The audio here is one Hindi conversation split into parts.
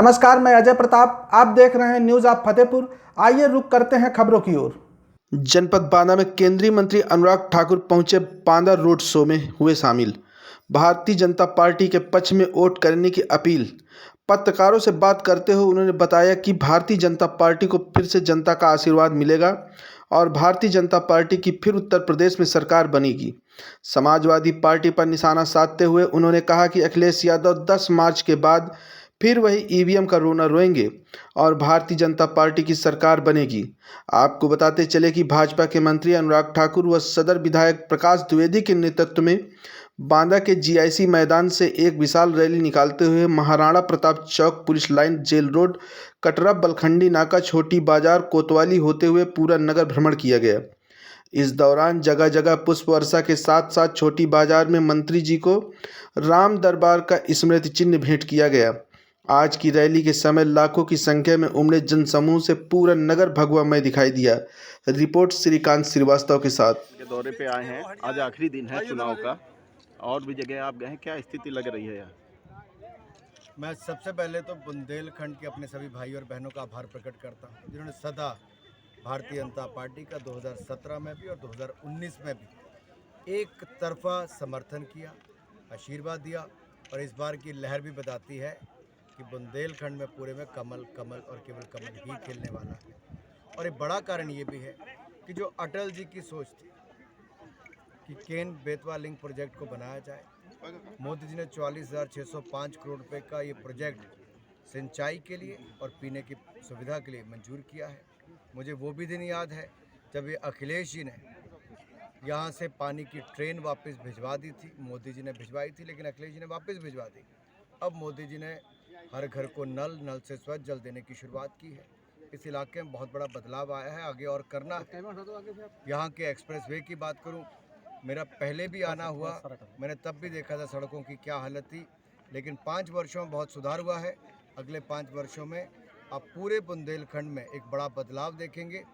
नमस्कार, मैं अजय प्रताप। आप देख रहे हैं न्यूज़ ऑफ फतेहपुर। आइए रुक करते हैं खबरों की ओर। जनपद बांदा में केंद्रीय मंत्री अनुराग ठाकुर पहुंचे। बांदा रोड शो में हुए शामिल। भारतीय जनता पार्टी के पक्ष में वोट करने की अपील। पत्रकारों से बात करते हुए उन्होंने बताया कि भारतीय जनता पार्टी को फिर से जनता का आशीर्वाद मिलेगा और भारतीय जनता पार्टी की फिर उत्तर प्रदेश में सरकार बनेगी। समाजवादी पार्टी पर निशाना साधते हुए उन्होंने कहा कि अखिलेश यादव 10 मार्च के बाद फिर वही ईवीएम का रोना रोएंगे और भारतीय जनता पार्टी की सरकार बनेगी। आपको बताते चले कि भाजपा के मंत्री अनुराग ठाकुर व सदर विधायक प्रकाश द्विवेदी के नेतृत्व में बांदा के जीआईसी मैदान से एक विशाल रैली निकालते हुए महाराणा प्रताप चौक, police line, jail road, Katra, Balkhandi नाका, छोटी बाजार, कोतवाली होते हुए पूरा नगर भ्रमण किया गया। इस दौरान जगह जगह पुष्प वर्षा के साथ साथ छोटी बाजार में मंत्री जी को राम दरबार का स्मृति चिन्ह भेंट किया गया। आज की रैली के समय लाखों की संख्या में उमड़े जनसमूह से पूरा नगर भगवामय दिखाई दिया। रिपोर्ट श्रीकांत श्रीवास्तव के साथ। के दौरे पे आए हैं, आज आखिरी दिन है चुनाव का। और भी जगह आप गए हैं, क्या स्थिति लग रही है यहाँ? मैं सबसे पहले तो बुंदेलखंड के अपने सभी भाई और बहनों का आभार प्रकट करता हूँ, जिन्होंने सदा भारतीय जनता पार्टी का 2017 में भी और 2019 में भी एक तरफा समर्थन किया, आशीर्वाद दिया। और इस बार की लहर भी बताती है कि बुंदेलखंड में पूरे में कमल कमल और केवल कमल ही खिलने वाला है। और एक बड़ा कारण ये भी है कि जो अटल जी की सोच थी कि केन बेतवा लिंक प्रोजेक्ट को बनाया जाए, मोदी जी ने 44,605 करोड़ रुपए का ये प्रोजेक्ट सिंचाई के लिए और पीने की सुविधा के लिए मंजूर किया है। मुझे वो भी दिन याद है जब ये अखिलेश जी ने यहाँ से पानी की ट्रेन वापस भिजवा दी थी। मोदी जी ने भिजवाई थी लेकिन अखिलेश जी ने वापस भिजवा दी। अब मोदी जी ने हर घर को नल से स्वच्छ जल देने की शुरुआत की है। इस इलाके में बहुत बड़ा बदलाव आया है, आगे और करना है। यहाँ के एक्सप्रेसवे की बात करूँ, मेरा पहले भी आना हुआ, मैंने तब भी देखा था सड़कों की क्या हालत थी, लेकिन 5 वर्षों में बहुत सुधार हुआ है। अगले 5 वर्षों में आप पूरे बुंदेलखंड में एक बड़ा बदलाव देखेंगे,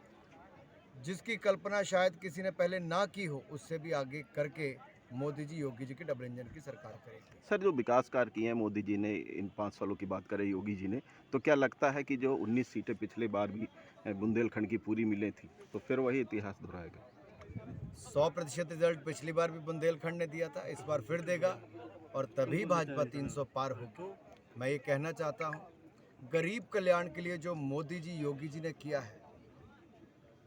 जिसकी कल्पना शायद किसी ने पहले ना की हो। उससे भी आगे करके मोदी जी, योगी जी की डबल इंजन की सरकार करेगी। सर, जो विकास कार्य किए हैं मोदी जी ने, इन 5 सालों की बात करें योगी जी ने, तो क्या लगता है कि जो 19 सीटें पिछले बार भी बुंदेलखंड की पूरी मिली थी, तो फिर वही इतिहास दोहराएगा? 100% रिजल्ट पिछली बार भी बुंदेलखंड ने दिया था, इस बार फिर देगा और तभी भाजपा 300 पार होगी। मैं ये कहना चाहता हूँ, गरीब कल्याण के लिए जो मोदी जी, योगी जी ने किया है,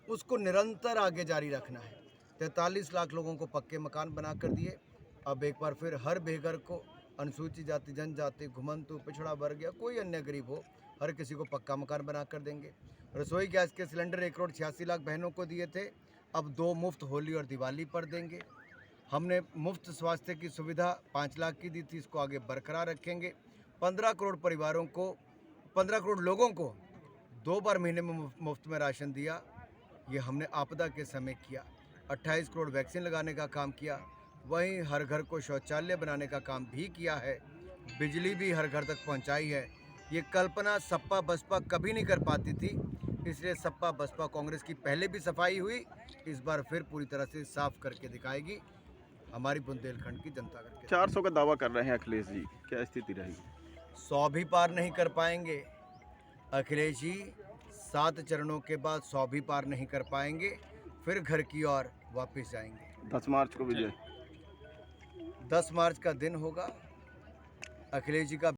उसको निरंतर आगे जारी रखना है। 43 लाख लोगों को पक्के मकान बना कर दिए। अब एक बार फिर हर बेघर को, अनुसूचित जाति, जनजाति, घुमंतु, पिछड़ा वर्ग या कोई अन्य गरीब हो, हर किसी को पक्का मकान बना कर देंगे। रसोई गैस के सिलेंडर 1,86,00,000 बहनों को दिए थे, अब 2 मुफ्त होली और दिवाली पर देंगे। हमने मुफ्त स्वास्थ्य की सुविधा 5 लाख की दी थी, इसको आगे बरकरार रखेंगे। 15 करोड़ परिवारों को, 15 करोड़ लोगों को 2 बार महीने में मुफ्त में राशन दिया। ये हमने आपदा के समय किया। 28 करोड़ वैक्सीन लगाने का काम किया। वहीं हर घर को शौचालय बनाने का काम भी किया है। बिजली भी हर घर तक पहुंचाई है। ये कल्पना सपा बसपा कभी नहीं कर पाती थी, इसलिए सपा बसपा कांग्रेस की पहले भी सफाई हुई, इस बार फिर पूरी तरह से साफ करके दिखाएगी हमारी बुंदेलखंड की जनता करके। 400 का दावा कर रहे हैं अखिलेश जी, क्या स्थिति रहेगी? 100 भी पार नहीं कर पाएंगे अखिलेश जी। 7 चरणों के बाद 100 भी पार नहीं कर पाएंगे, फिर घर की ओर वापस जाएंगे। 10 मार्च को विजय। 10 मार्च का दिन होगा। अखिलेश जी का